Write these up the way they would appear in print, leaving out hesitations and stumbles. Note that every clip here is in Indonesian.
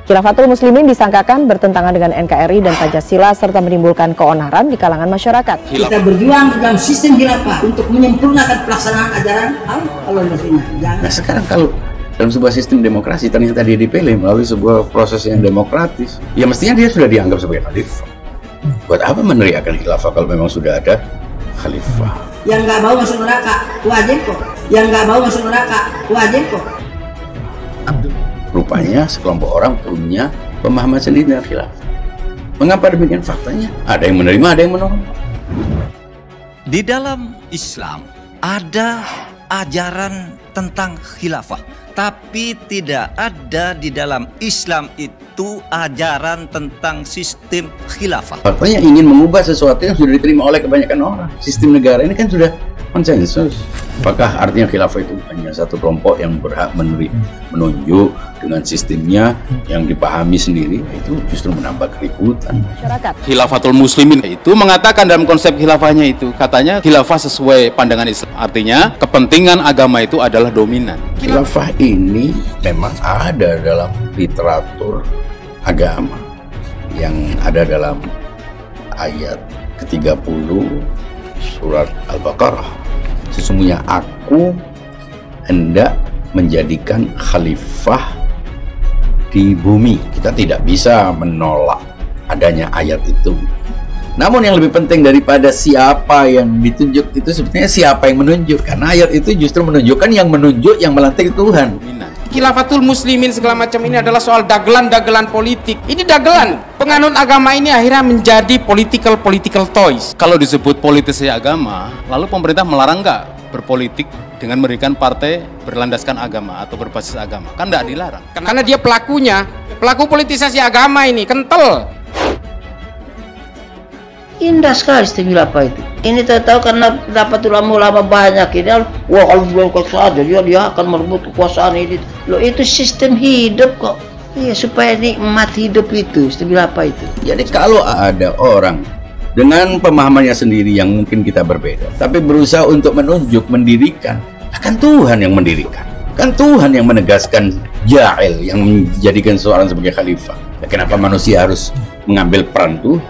Khilafatul Muslimin disangkakan bertentangan dengan NKRI dan Pancasila serta menimbulkan keonaran di kalangan masyarakat. Kita berjuang dalam sistem khilafah untuk menyempurnakan pelaksanaan ajaran Allah dan Sunnah. Nah sekarang kalau dalam sebuah sistem demokrasi ternyata dia dipilih melalui sebuah proses yang demokratis, ya mestinya dia sudah dianggap sebagai khalifah. Buat apa meneriakan khilafah kalau memang sudah ada khalifah? Yang nggak mau masuk neraka wajib kok. Yang nggak mau masuk neraka wajib kok. Rupanya sekelompok orang punya pemahaman sendiri tentang khilafah. Mengapa demikian? Faktanya ada yang menerima, ada yang menolak. Di dalam Islam ada ajaran tentang khilafah, tapi tidak ada di dalam Islam itu ajaran tentang sistem khilafah. Faktanya ingin mengubah sesuatu yang sudah diterima oleh kebanyakan orang. Sistem negara ini kan sudah konsensus. Apakah artinya khilafah itu hanya satu kelompok yang berhak menunjuk dengan sistemnya yang dipahami sendiri? Itu justru menambah keributan. Khilafatul Muslimin itu mengatakan dalam konsep khilafahnya itu, katanya khilafah sesuai pandangan Islam. Artinya kepentingan agama itu adalah dominan. Khilafah ini memang ada dalam literatur agama yang ada dalam ayat ke-30 surat Al-Baqarah. Sesungguhnya aku hendak menjadikan khalifah di bumi. Kita tidak bisa menolak adanya ayat itu. Namun yang lebih penting daripada siapa yang ditunjuk itu sebetulnya siapa yang menunjuk. Karena ayat itu justru menunjukkan yang menunjuk yang melantik Tuhan. Khilafatul Muslimin segala macam ini adalah soal dagelan-dagelan politik. Ini dagelan. Penganut agama ini akhirnya menjadi political toys. Kalau disebut politisasi agama, lalu pemerintah melarang nggak berpolitik dengan mendirikan partai berlandaskan agama atau berbasis agama? Kan nggak dilarang. Karena dia pelakunya, pelaku politisasi agama ini kental. Indah sekali sistem khilafah itu. Ini tahu karena dapat ulama-ulama banyak ini. Wah kalau belum kekuasaan dia akan merebut kekuasaan ini. Loh itu sistem hidup kok. Iya supaya nikmat hidup itu sistem khilafah itu. Jadi kalau ada orang dengan pemahamannya sendiri yang mungkin kita berbeda, tapi berusaha untuk menunjuk, mendirikan, kan Tuhan yang mendirikan. Kan Tuhan yang menegaskan ja'il, yang menjadikan seorang sebagai khalifah. Ya, kenapa manusia harus mengambil peran Tuhan?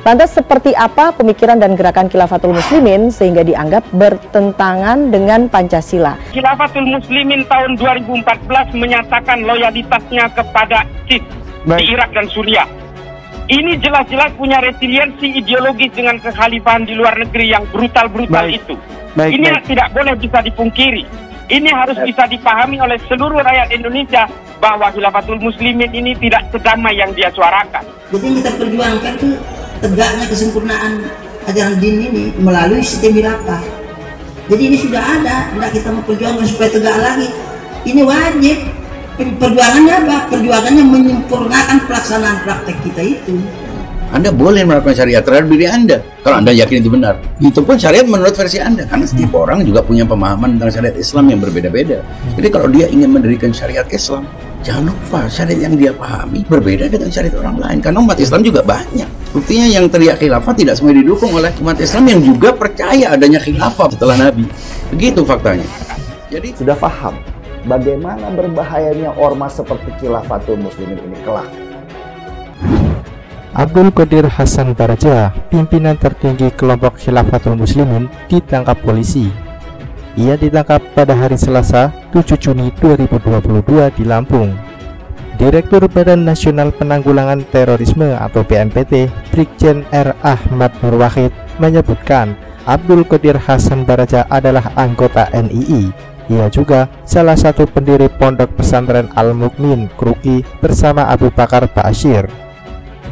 Lantas seperti apa pemikiran dan gerakan Khilafatul Muslimin sehingga dianggap bertentangan dengan Pancasila? Khilafatul Muslimin tahun 2014 menyatakan loyalitasnya kepada CIS di Irak dan Suriah. Ini jelas-jelas punya resiliensi ideologis dengan kekhalifahan di luar negeri yang brutal-brutal itu. Ini tidak boleh bisa dipungkiri. Ini harus bisa dipahami oleh seluruh rakyat Indonesia bahwa Khilafatul Muslimin ini tidak sedamai yang dia suarakan. Jadi yang kita perjuangkan itu tegaknya kesempurnaan ajaran din ini melalui sistem khilafah. Jadi ini sudah ada, tidak kita mau perjuangkan supaya tegak lagi. Ini wajib. Perjuangannya apa? Perjuangannya menyempurnakan pelaksanaan praktek kita itu. Anda boleh melakukan syariat terhadap diri Anda kalau Anda yakin itu benar. Itu pun syariat menurut versi Anda, karena setiap orang juga punya pemahaman tentang syariat Islam yang berbeda-beda. Jadi kalau dia ingin mendirikan syariat Islam, jangan lupa syariat yang dia pahami berbeda dengan syariat orang lain, karena umat Islam juga banyak. Buktinya yang teriak khilafah tidak semua didukung oleh umat Islam yang juga percaya adanya khilafah setelah Nabi. Begitu faktanya. Jadi sudah paham bagaimana berbahayanya ormas seperti Khilafatul Muslimin ini kelak. Abdul Qadir Hasan Baraja, pimpinan tertinggi kelompok Khilafatul Muslimin, ditangkap polisi. Ia ditangkap pada hari Selasa, 7 Juni 2022 di Lampung. Direktur Badan Nasional Penanggulangan Terorisme atau BNPT, Brigjen R. Ahmad Nur Wahid, menyebutkan Abdul Qadir Hasan Baraja adalah anggota NII. Ia juga salah satu pendiri Pondok Pesantren Al-Mukmin Krui bersama Abu Bakar Ba'asyir.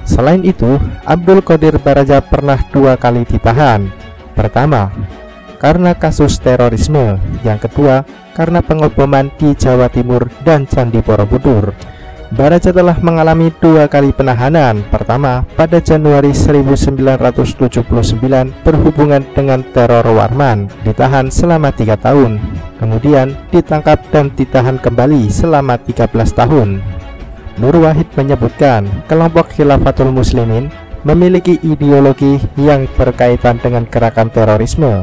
Selain itu, Abdul Qadir Baraja pernah 2 kali ditahan. Pertama, karena kasus terorisme. Yang kedua, karena pengeboman di Jawa Timur dan Candi Borobudur. Baraja telah mengalami 2 kali penahanan. Pertama, pada Januari 1979 berhubungan dengan teror Warman, ditahan selama 3 tahun. Kemudian ditangkap dan ditahan kembali selama 13 tahun. Nur Wahid menyebutkan kelompok Khilafatul Muslimin memiliki ideologi yang berkaitan dengan gerakan terorisme.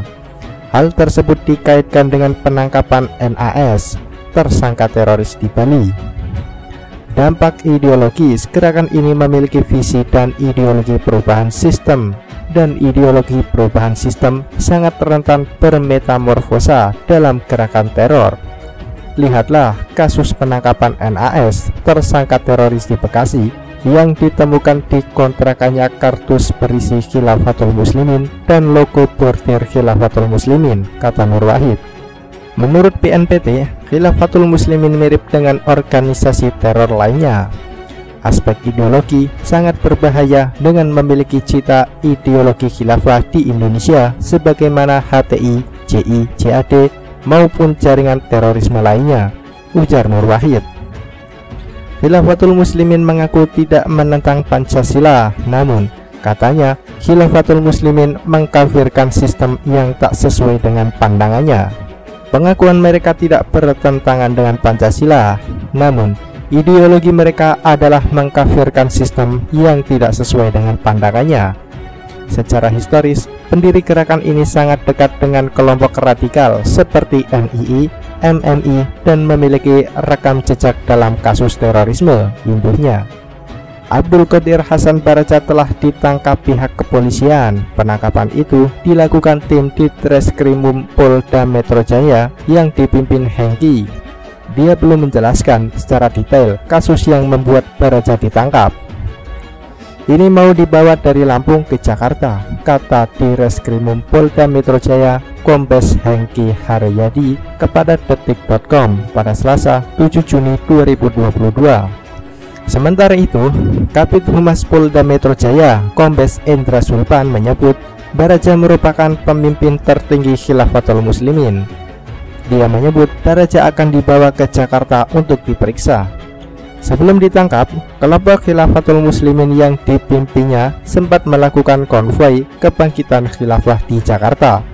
Hal tersebut dikaitkan dengan penangkapan NAS, tersangka teroris di Bali. Dampak ideologis, gerakan ini memiliki visi dan ideologi perubahan sistem, dan ideologi perubahan sistem sangat rentan bermetamorfosa dalam gerakan teror. Lihatlah kasus penangkapan NAS, tersangka teroris di Bekasi, yang ditemukan di kontrakannya kardus berisi Khilafatul Muslimin dan logo bordir Khilafatul Muslimin, kata Nur Wahid. Menurut BNPT, Khilafatul Muslimin mirip dengan organisasi teror lainnya. Aspek ideologi sangat berbahaya dengan memiliki cita ideologi khilafah di Indonesia sebagaimana HTI, JI, JAD maupun jaringan terorisme lainnya, ujar Nur Wahid. Khilafatul Muslimin mengaku tidak menentang Pancasila, namun katanya Khilafatul Muslimin mengkafirkan sistem yang tak sesuai dengan pandangannya. Pengakuan mereka tidak bertentangan dengan Pancasila, namun ideologi mereka adalah mengkafirkan sistem yang tidak sesuai dengan pandangannya. Secara historis, pendiri gerakan ini sangat dekat dengan kelompok radikal seperti NII, MMI, dan memiliki rekam jejak dalam kasus terorisme, imbuhnya. Abdul Qadir Hasan Baraja telah ditangkap pihak kepolisian. Penangkapan itu dilakukan tim di Treskrimum Polda Metro Jaya yang dipimpin Hengki. Dia belum menjelaskan secara detail kasus yang membuat Baraja ditangkap. Ini mau dibawa dari Lampung ke Jakarta, kata Treskrimum Polda Metro Jaya Kombes Hengki Haryadi kepada detik.com pada Selasa 7 Juni 2022. Sementara itu, Kabid Humas Polda Metro Jaya, Kombes Endra Sulpan menyebut Baraja merupakan pemimpin tertinggi Khilafatul Muslimin. Dia menyebut Baraja akan dibawa ke Jakarta untuk diperiksa. Sebelum ditangkap, kelompok Khilafatul Muslimin yang dipimpinnya sempat melakukan konvoi kebangkitan khilafah di Jakarta.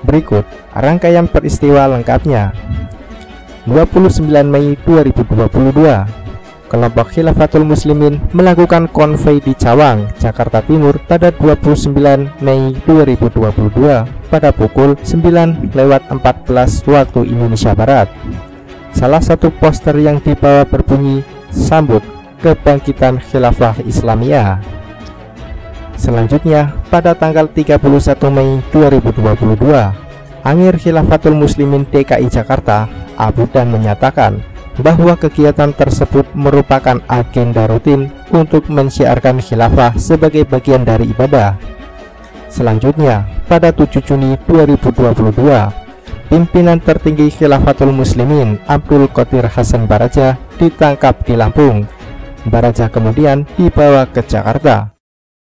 Berikut rangkaian peristiwa lengkapnya. 29 Mei 2022, kelompok Khilafatul Muslimin melakukan konvoi di Cawang, Jakarta Timur pada 29 Mei 2022 pada pukul 9:14 waktu Indonesia Barat. Salah satu poster yang dibawa berbunyi "Sambut Kebangkitan Khilafah Islamiyah". Selanjutnya, pada tanggal 31 Mei 2022, Amir Khilafatul Muslimin DKI Jakarta, Abu Dan, menyatakan bahwa kegiatan tersebut merupakan agenda rutin untuk mensyiarkan khilafah sebagai bagian dari ibadah. Selanjutnya, pada 7 Juni 2022, pimpinan tertinggi Khilafatul Muslimin Abdul Qadir Hasan Baraja ditangkap di Lampung. Baraja kemudian dibawa ke Jakarta.